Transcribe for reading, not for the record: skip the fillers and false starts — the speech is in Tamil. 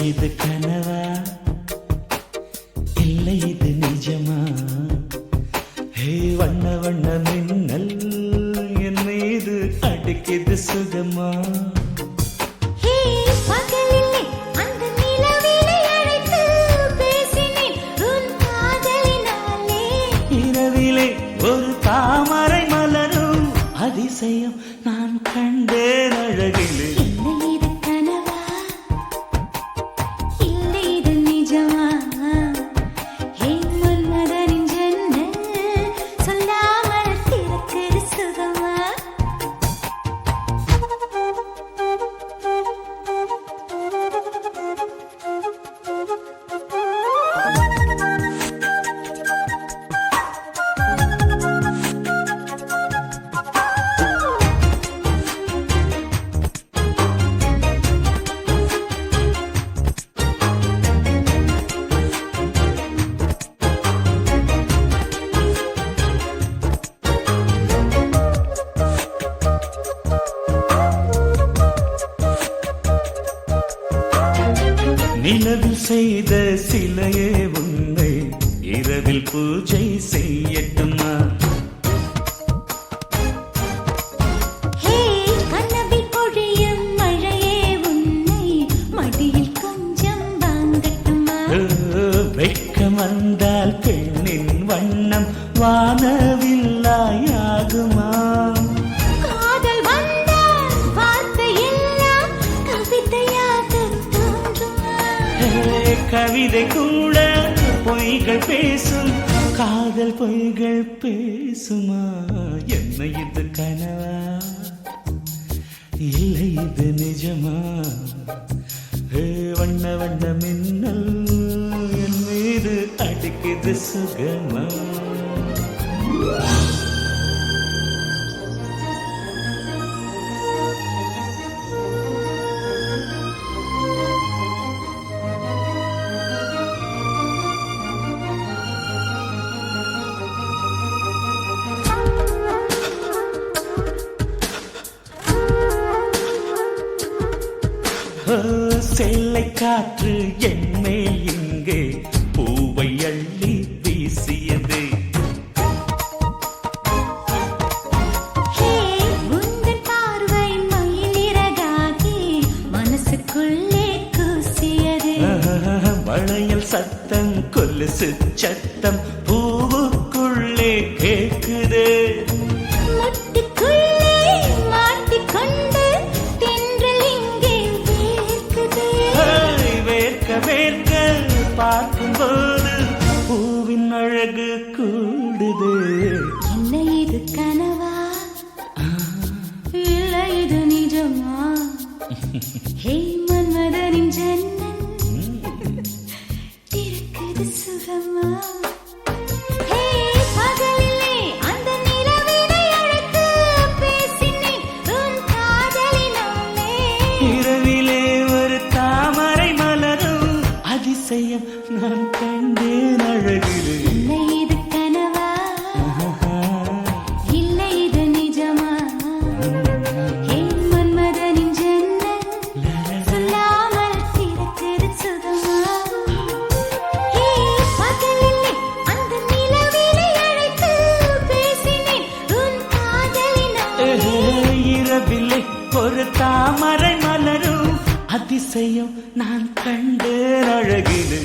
இது கனவா இல்லை இது நிஜமா? ஹே வண்ண வண்ண மின்னல் என் மீது அடிக்குது சுகமா? இரவிலே ஒரு தாமரை மலரும் அதிசயம் நான் கண்டேன் அழகிலே. நிலவில் செய்த சிலையே உன்னை இரவில் பூஜை செய்யட்டுமா? கனவில் பொழியும் மழையே உன்னை மடியில் கொஞ்சம் வாங்கட்டுமா? வெட்கம் வந்தால் பெண்ணின் வண்ணம் வானவில்லாயாகுமா? கவிதை கூட பொய்கள் பேசும், காதல் பொய்கள் பேசுமா? என்ன இது கனவா இல்லை இது நிஜமா? வண்ண வண்ண மின்னல் என் மீது அடிக்குது சுகமா? சேலை காற்று என்மேல் இங்கே பூவை அள்ளி வீசியது. உங்கள் பார்வை மயிலிறகாகி மனசுக்குள்ளே கூசியது. வளையல் சத்தம் கொலுசு சத்தம் பூவுக்குள்ளே கேக்குது. வேர்க்க பார்க்கும்போது பூவின் அழகு கூடுது. என்ன இது கனவா இல்லை இது நிஜமா? ஹே மன்மதனின் ஜன்னல் திறக்குது சுகமா? இரவிலே ஒரு தாமரை மலரும் அதிசயம் நான் கண்டேன் அழகிலே. இது கனவா இல்லை இது நிஜமா? மன்மதனின் ஜன்னல் சொல்லாமல் திறக்குது சுகமா? பகலிலே அந்த நிலவிலே அழைத்து பேசினேன் உன் காதலினால். இரவிலே ஒரு தாமரை மலரும் அதிசயம் நான் கண்டேன் அழகிலே.